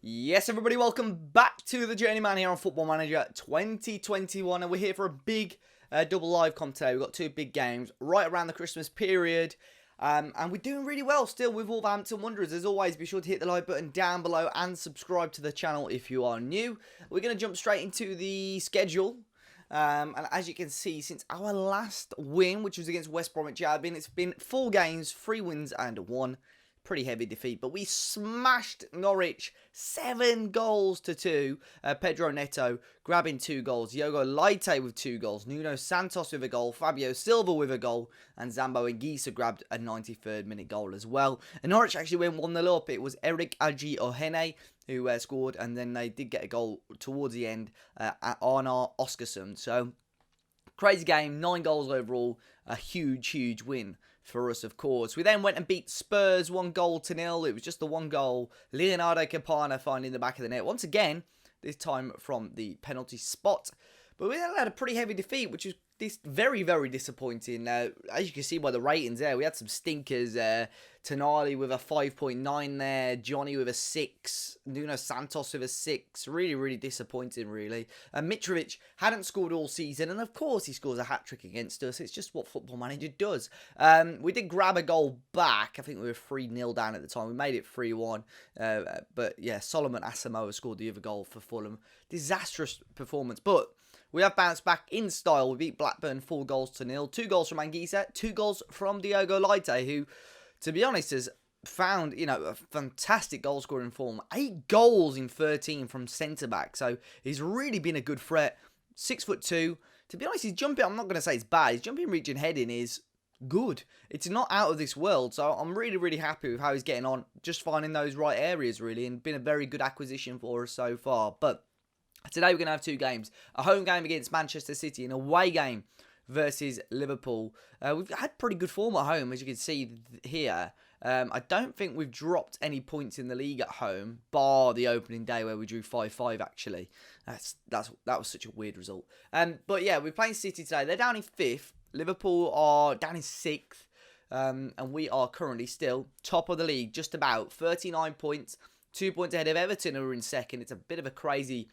Yes, everybody, welcome back to the Journeyman here on Football Manager 2021, and we're here for a big double live comp today. We've got two big games right around the Christmas period, and we're doing really well still with Wolverhampton Wanderers. As always, be sure to hit the like button down below and subscribe to the channel if you are new. We're going to jump straight into the schedule. And as you can see, since our last win, which was against West Bromwich Albion, it's been 4 games, 3 wins and 1. Pretty heavy defeat, but we smashed Norwich 7-2. Pedro Neto grabbing 2 goals. Diogo Leite with 2 goals. Nuno Santos with a goal. Fabio Silva with a goal. And Zambo Anguissa grabbed a 93rd minute goal as well. And Norwich actually went 1-0 up. It was Eric Aji Ohene who scored, and then they did get a goal towards the end at Arnar Oskarsson. So, crazy game, 9 goals overall, a huge win for us, of course. We then went and beat Spurs 1-0. It was just the 1 goal. Leonardo Campana finding the back of the net once again, this time from the penalty spot. But we had a pretty heavy defeat, which is very disappointing. As you can see by the ratings there, we had some stinkers. Tonali with a 5.9 there. Johnny with a 6. Nuno Santos with a 6. Really disappointing, really. Mitrovic hadn't scored all season, and of course he scores a hat-trick against us. It's just what Football Manager does. We did grab a goal back. I think we were 3-0 down at the time. We made it 3-1. But yeah, Solomon Asamoah scored the other goal for Fulham. Disastrous performance, but we have bounced back in style. We beat Blackburn 4-0. 2 goals from Anguissa, 2 goals from Diogo Leite, who, to be honest, has found, a fantastic goal scoring form. 8 goals in 13 from centre-back. So he's really been a good threat. 6'2". To be honest, his jumping, I'm not going to say it's bad. His jumping, reach and heading is good. It's not out of this world. So I'm really happy with how he's getting on. Just finding those right areas, really. And been a very good acquisition for us so far. But today we're going to have 2 games. A home game against Manchester City and an away game versus Liverpool. We've had pretty good form at home, as you can see here. I don't think we've dropped any points in the league at home, bar the opening day where we drew 5-5 actually. That was such a weird result. But yeah, we're playing City today. They're down in 5th. Liverpool are down in 6th. And we are currently still top of the league, just about 39 points. 2 points ahead of Everton, who are in 2nd. It's a bit of a crazy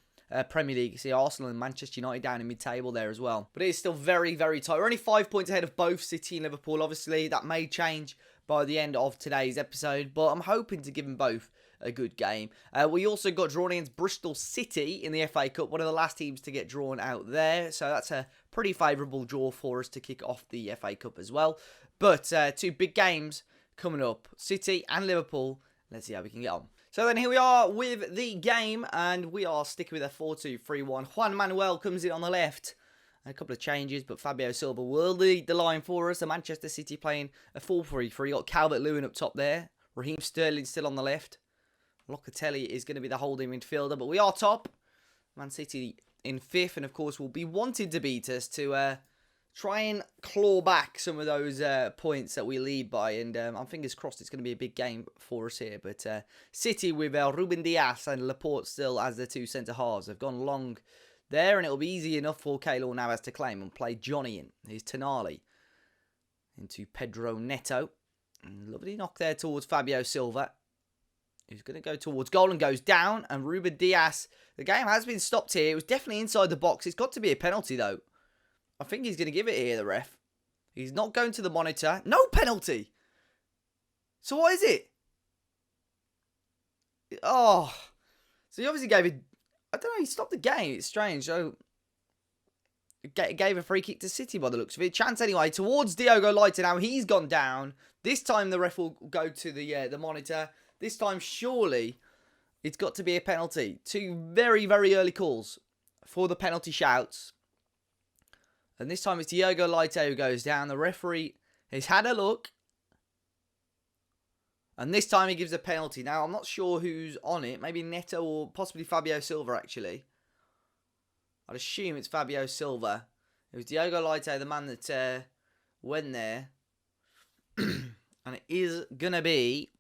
Premier League. You see Arsenal and Manchester United down in mid-table there as well. But it is still very tight. We're only 5 points ahead of both City and Liverpool. Obviously, that may change by the end of today's episode, but I'm hoping to give them both a good game. We also got drawn against Bristol City in the FA Cup, one of the last teams to get drawn out there. So that's a pretty favourable draw for us to kick off the FA Cup as well. But 2 big games coming up. City and Liverpool. Let's see how we can get on. So then here we are with the game, and we are sticking with a 4-2-3-1. Juan Manuel comes in on the left. A couple of changes, but Fabio Silva will lead the line for us. The Manchester City playing a 4-3-3. Got Calvert-Lewin up top there. Raheem Sterling still on the left. Locatelli is going to be the holding midfielder, but we are top. Man City in 5th, and of course will be wanting to beat us to try and claw back some of those points that we lead by. And I'm fingers crossed it's going to be a big game for us here. But City with Ruben Dias and Laporte still as the 2 centre-halves have gone long there. And it'll be easy enough for Keylor Navas to claim and play Johnny in. Here's Tonali into Pedro Neto. And lovely knock there towards Fabio Silva, who's going to go towards goal and goes down. And Ruben Dias, the game has been stopped here. It was definitely inside the box. It's got to be a penalty though. I think he's going to give it here, the ref. He's not going to the monitor. No penalty. So what is it? Oh. So he obviously gave it... I don't know, he stopped the game. It's strange. So gave a free kick to City by the looks of it. Chance anyway towards Diogo Leite. Now he's gone down. This time the ref will go to the monitor. This time surely it's got to be a penalty. 2 very early calls for the penalty shouts. And this time it's Diogo Leite who goes down. The referee has had a look. And this time he gives a penalty. Now, I'm not sure who's on it. Maybe Neto or possibly Fabio Silva, actually. I'd assume it's Fabio Silva. It was Diogo Leite, the man that went there. And it is going to be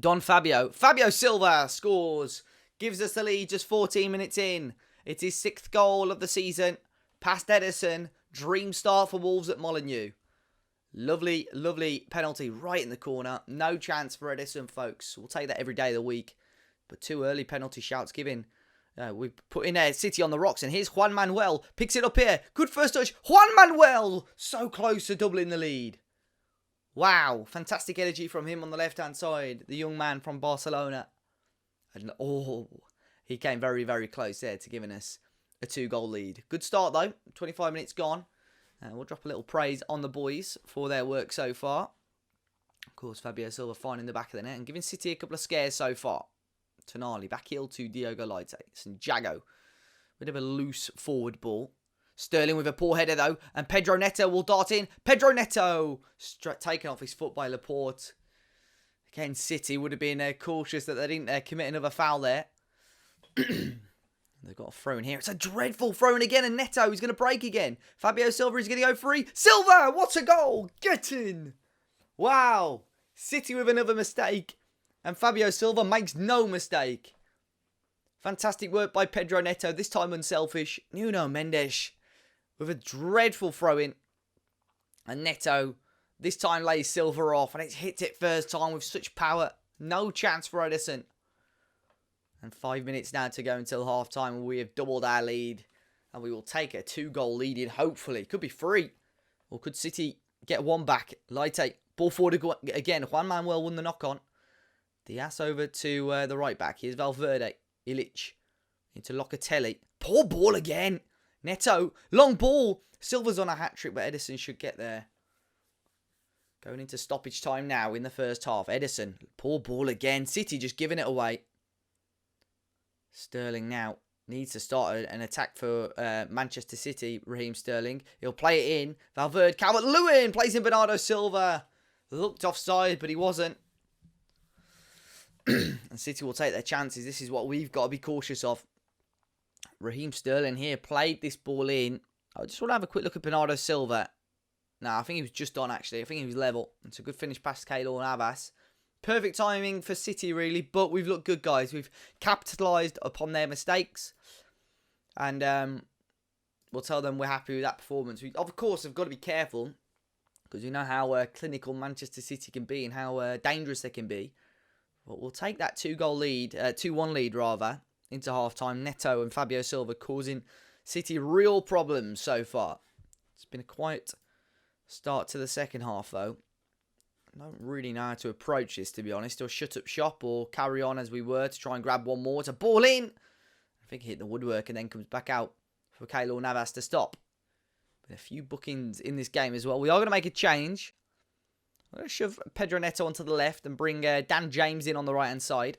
Don Fabio. Fabio Silva scores. Gives us the lead just 14 minutes in. It's his 6th goal of the season. Past Edison. Dream start for Wolves at Molineux. Lovely penalty right in the corner. No chance for Edison, folks. We'll take that every day of the week. but too early penalty shouts given. We've put in City on the rocks, and here's Juan Manuel. Picks it up here. Good first touch. Juan Manuel! So close to doubling the lead. Wow. Fantastic energy from him on the left-hand side. The young man from Barcelona. And he came very, very close there to giving us a 2-goal lead. Good start, though. 25 minutes gone. We'll drop a little praise on the boys for their work so far. Of course, Fabio Silva finding the back of the net and giving City a couple of scares so far. Tonali, back heel to Diogo Leite. Santiago, bit of a loose forward ball. Sterling with a poor header though, and Pedro Neto will dart in. Pedro Neto, taken off his foot by Laporte. Again, City would have been cautious that they didn't commit another foul there. They've got a throw in here. It's a dreadful throw in again, and Neto is going to break again. Fabio Silva is going to go free. Silva, what a goal! Get in! Wow! City with another mistake. And Fabio Silva makes no mistake. Fantastic work by Pedro Neto. This time unselfish. Nuno Mendes with a dreadful throw-in. And Neto this time lays Silva off. And it's hit it first time with such power. No chance for Edison. And 5 minutes now to go until half-time. We have doubled our lead. And we will take a 2-goal lead in, hopefully. Could be 3. Or could City get one back? Leite, ball forward again. Juan Manuel won the knock-on. Diaz over to the right back. Here's Valverde. Ilic. Into Locatelli. Poor ball again. Neto. Long ball. Silva's on a hat-trick, but Edison should get there. Going into stoppage time now in the first half. Edison. Poor ball again. City just giving it away. Sterling now needs to start an attack for Manchester City. Raheem Sterling. He'll play it in. Valverde. Calvert-Lewin plays in Bernardo Silva. Looked offside, but he wasn't. And City will take their chances. This is what we've got to be cautious of. Raheem Sterling here played this ball in. I just want to have a quick look at Bernardo Silva. No, I think he was just on, actually. I think he was level. It's a good finish past Keylor Navas. Perfect timing for City, really. But we've looked good, guys. We've capitalised upon their mistakes. And we'll tell them we're happy with that performance. We, of course, have got to be careful. Because we know how clinical Manchester City can be and how dangerous they can be. But we'll take that 2-goal lead, 2-1 lead rather, into half-time. Neto and Fabio Silva causing City real problems so far. It's been a quiet start to the second half, though. I don't really know how to approach this, to be honest. Or shut up shop or carry on as we were to try and grab one more. It's a ball in. I think it hit the woodwork and then comes back out for Keylor Navas to stop. Been a few bookings in this game as well. We are going to make a change. I'm going to shove Pedro Neto onto the left and bring Dan James in on the right-hand side.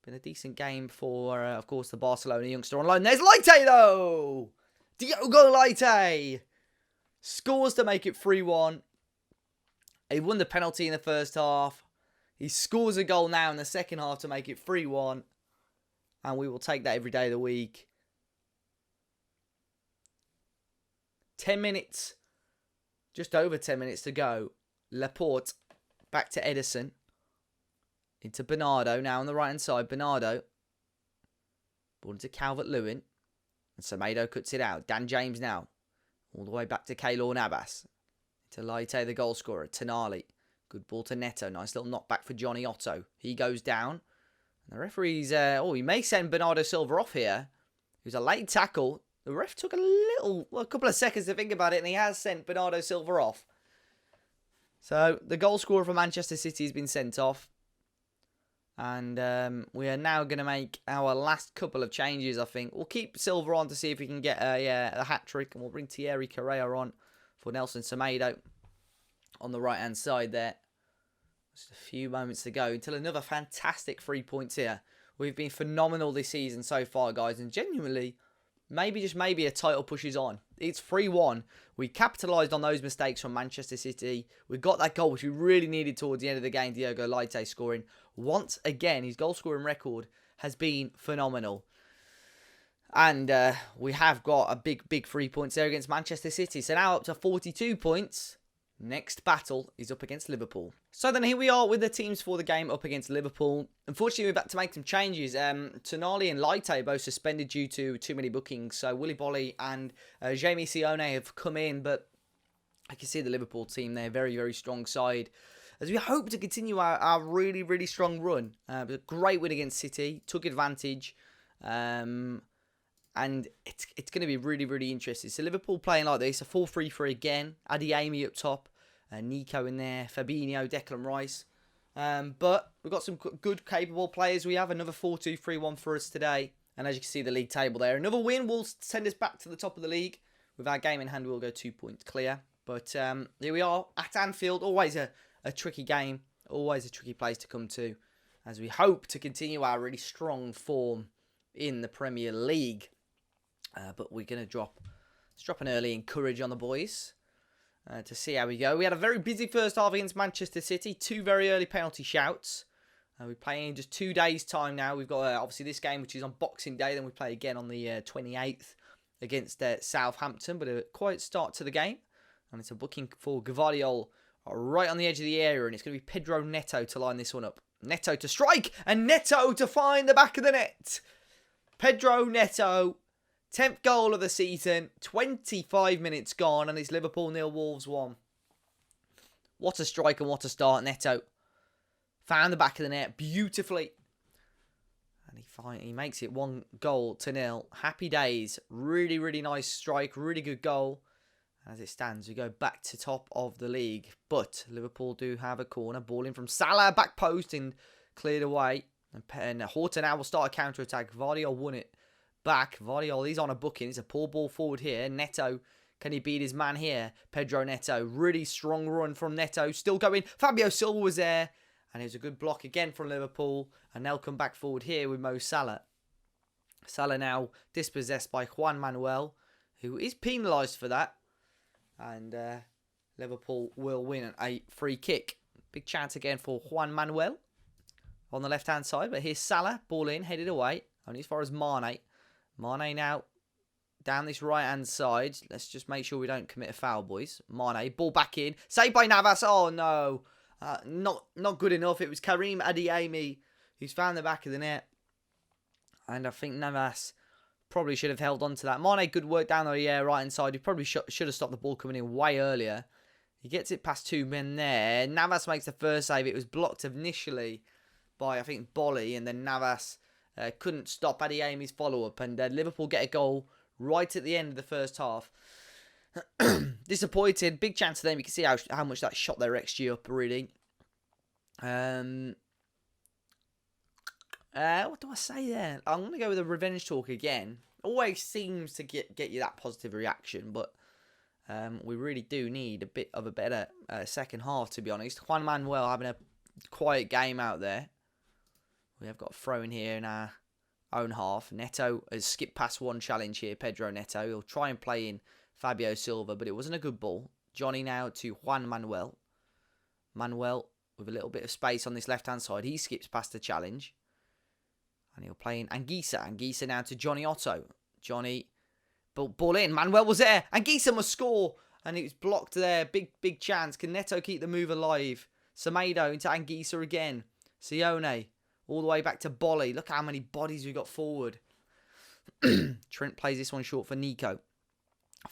Been a decent game for, of course, the Barcelona youngster on loan. There's Leite, though! Diogo Leite! Scores to make it 3-1. He won the penalty in the first half. He scores a goal now in the second half to make it 3-1. And we will take that every day of the week. 10 minutes. Just over 10 minutes to go. Laporte back to Edison. Into Bernardo now on the right hand side. Bernardo. Ball into Calvert-Lewin. And Semedo cuts it out. Dan James now. All the way back to Keylor Navas. To Leite, the goal scorer. Tonali. Good ball to Neto. Nice little knockback for Johnny Otto. He goes down. And the referee's... he may send Bernardo Silva off here. It was a late tackle. The ref took a couple of seconds to think about it. And he has sent Bernardo Silva off. So, the goal scorer for Manchester City has been sent off. And we are now going to make our last couple of changes, I think. We'll keep Silva on to see if we can get a hat-trick. And we'll bring Thierry Correa on for Nelson Semedo on the right-hand side there. Just a few moments to go until another fantastic 3 points here. We've been phenomenal this season so far, guys. And genuinely... maybe, just maybe, a title push is on. It's 3-1. We capitalised on those mistakes from Manchester City. We got that goal, which we really needed towards the end of the game. Diogo Leite scoring. Once again, his goal-scoring record has been phenomenal. And we have got a big 3 points there against Manchester City. So now up to 42 points. Next battle is up against Liverpool. So then here we are with the teams for the game up against Liverpool. Unfortunately, we've had to make some changes. Tonali and Leite both suspended due to too many bookings. So Willy Bolly and Jamie Sione have come in. But I can see the Liverpool team, they're a very, very strong side. as we hope to continue our really, really strong run. It was a great win against City, took advantage, and it's going to be really, really interesting. So Liverpool playing like this, a 4-3-3 again, Adeyemi up top, Nico in there, Fabinho, Declan Rice. But we've got some good, capable players. We have another 4-2-3-1 for us today. And as you can see, the league table there. Another win will send us back to the top of the league. With our game in hand, we'll go 2 points clear. But here we are at Anfield. Always a tricky game. Always a tricky place to come to. As we hope to continue our really strong form in the Premier League. But we're going to drop an early encourage on the boys. To see how we go. We had a very busy first half against Manchester City. 2 very early penalty shouts. We're playing in just 2 days' time now. We've got obviously this game, which is on Boxing Day. Then we play again on the 28th against Southampton. But a quiet start to the game. And it's a booking for Gvardiol right on the edge of the area. And it's going to be Pedro Neto to line this one up. Neto to strike. And Neto to find the back of the net. Pedro Neto. 10th goal of the season. 25 minutes gone. And it's Liverpool 0, Wolves 1. What a strike and what a start, Neto. Found the back of the net beautifully. And he makes it 1-0. Happy days. Really, really nice strike. Really good goal. As it stands, we go back to top of the league. But Liverpool do have a corner. Ball in from Salah. Back post and cleared away. And Horton now will start a counter-attack. Gvardiol won it back. Gvardiol, he's on a booking. It's a poor ball forward here. Neto. Can he beat his man here? Pedro Neto. Really strong run from Neto. Still going. Fabio Silva was there. And it was a good block again from Liverpool. And they'll come back forward here with Mo Salah. Salah now dispossessed by Juan Manuel, who is penalised for that. And Liverpool will win a free kick. Big chance again for Juan Manuel on the left-hand side. But here's Salah. Ball in, headed away. Only as far as Mane. Mane now down this right-hand side. Let's just make sure we don't commit a foul, boys. Mane, ball back in. Saved by Navas. Oh, no. Not good enough. It was Karim Adeyemi who's found the back of the net. And I think Navas probably should have held on to that. Mane, good work down the right-hand side. He probably should have stopped the ball coming in way earlier. He gets it past 2 men there. Navas makes the first save. It was blocked initially by, I think, Bolly. And then Navas couldn't stop Adeyemi's follow-up. And Liverpool get a goal right at the end of the first half. Disappointed. Big chance for them. You can see how much that shot their XG up, really. What do I say there? I'm going to go with a revenge talk again. Always seems to get you that positive reaction, but we really do need a bit of a better second half, to be honest. Juan Manuel having a quiet game out there. We have got a throw in here in our own half. Neto has skipped past one challenge here, Pedro Neto. He'll try and play in Fabio Silva, but it wasn't a good ball. Johnny now to Juan Manuel. Manuel with a little bit of space on this left-hand side. He skips past the challenge. And he'll play in Anguissa. Anguissa now to Johnny Otto. Johnny, ball in. Manuel was there. Anguissa must score. And it was blocked there. Big chance. Can Neto keep the move alive? Semedo into Anguissa again. Sione all the way back to Bolly. Look how many bodies we got forward. Trent plays this one short for Nico.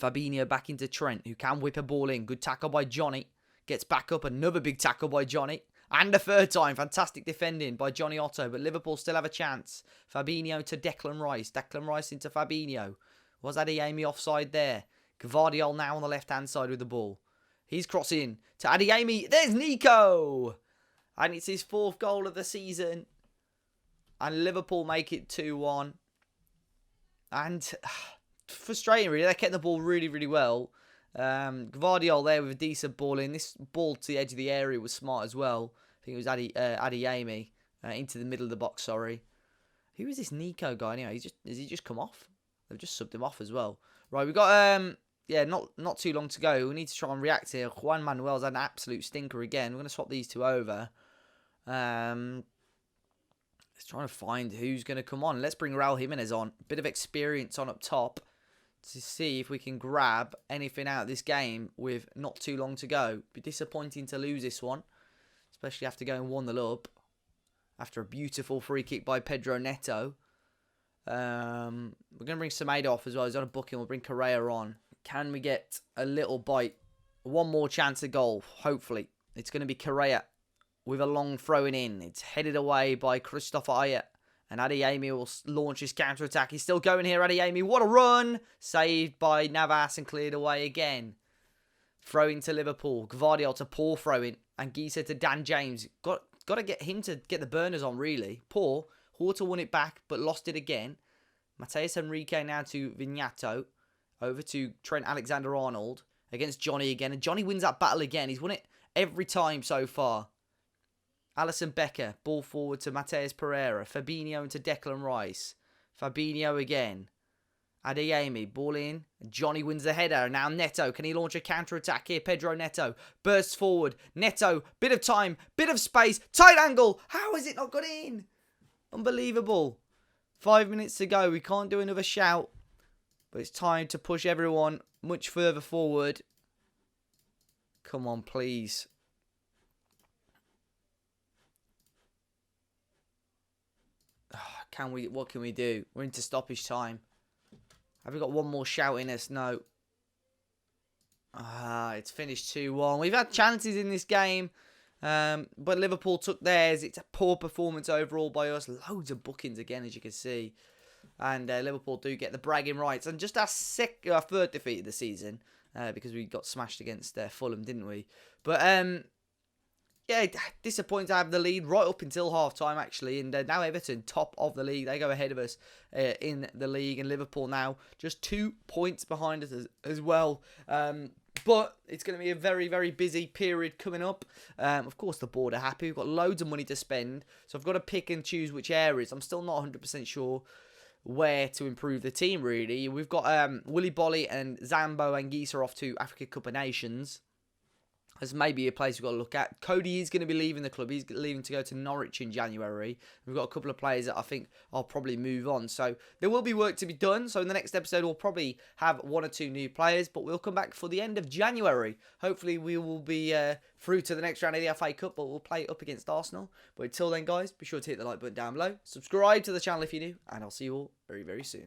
Fabinho back into Trent, who can whip a ball in. Good tackle by Johnny. Gets back up. Another big tackle by Johnny. And a third time. Fantastic defending by Johnny Otto. But Liverpool still have a chance. Fabinho to Declan Rice. Declan Rice into Fabinho. Was Adeyemi offside there? Gvardiol now on the left-hand side with the ball. He's crossing to Adeyemi. There's Nico! And it's his 4th goal of the season. And Liverpool make it 2-1. And frustrating, really. They kept the ball really, really well. Gvardiol there with a decent ball in. This ball to the edge of the area was smart as well. I think it was Adeyemi into the middle of the box, sorry. Who is this Nico guy anyway? Has he just come off? They've just subbed him off as well. Right, we've got not too long to go. We need to try and react here. Juan Manuel's had an absolute stinker again. We're going to swap these two over. Let's try and find who's going to come on. Let's bring Raul Jimenez on. Bit of experience on up top to see if we can grab anything out of this game with not too long to go. Be disappointing to lose this one, especially after going 1-0 up after a beautiful free kick by Pedro Neto. We're going to bring Semedo off as well. He's on a booking. We'll bring Correa on. Can we get a little bite? One more chance at goal, hopefully. It's going to be Correa with a long throwing in. It's headed away by Christopher Ayer. And Adeyemi will launch his counter-attack. He's still going here, Adeyemi. What a run! Saved by Navas and cleared away again. Throwing to Liverpool. Gvardiol to poor throwing. And Gisa to Dan James. Got to get him to get the burners on, really. Poor. Horta won it back, but lost it again. Mateus Henrique now to Vignato. Over to Trent Alexander-Arnold. Against Johnny again. And Johnny wins that battle again. He's won it every time so far. Alisson Becker, ball forward to Mateus Pereira. Fabinho into Declan Rice. Fabinho again. Adeyemi, ball in. Johnny wins the header. Now Neto, can he launch a counter-attack here? Pedro Neto bursts forward. Neto, bit of time, bit of space. Tight angle. How has it not got in? Unbelievable. 5 minutes to go. We can't do another shout. But it's time to push everyone much further forward. Come on, please. What can we do? We're into stoppage time. Have we got one more shout in us? No. It's finished 2-1. We've had chances in this game. But Liverpool took theirs. It's a poor performance overall by us. Loads of bookings again, as you can see. And Liverpool do get the bragging rights. And just our third defeat of the season. Because we got smashed against Fulham, didn't we? But yeah, disappointed to have the lead right up until half-time, actually. And now Everton, top of the league. They go ahead of us in the league. And Liverpool now just 2 points behind us as well. But it's going to be a very, very busy period coming up. Of course, the board are happy. We've got loads of money to spend. So I've got to pick and choose which areas. I'm still not 100% sure where to improve the team, really. We've got Willy Bolly and Zambo and Gisa off to Africa Cup of Nations. There's maybe a place we've got to look at. Cody is going to be leaving the club. He's leaving to go to Norwich in January. We've got a couple of players that I think I'll probably move on. So there will be work to be done. So in the next episode, we'll probably have 1 or 2 new players. But we'll come back for the end of January. Hopefully we will be through to the next round of the FA Cup. But we'll play up against Arsenal. But until then, guys, be sure to hit the like button down below. Subscribe to the channel if you're new. And I'll see you all very, very soon.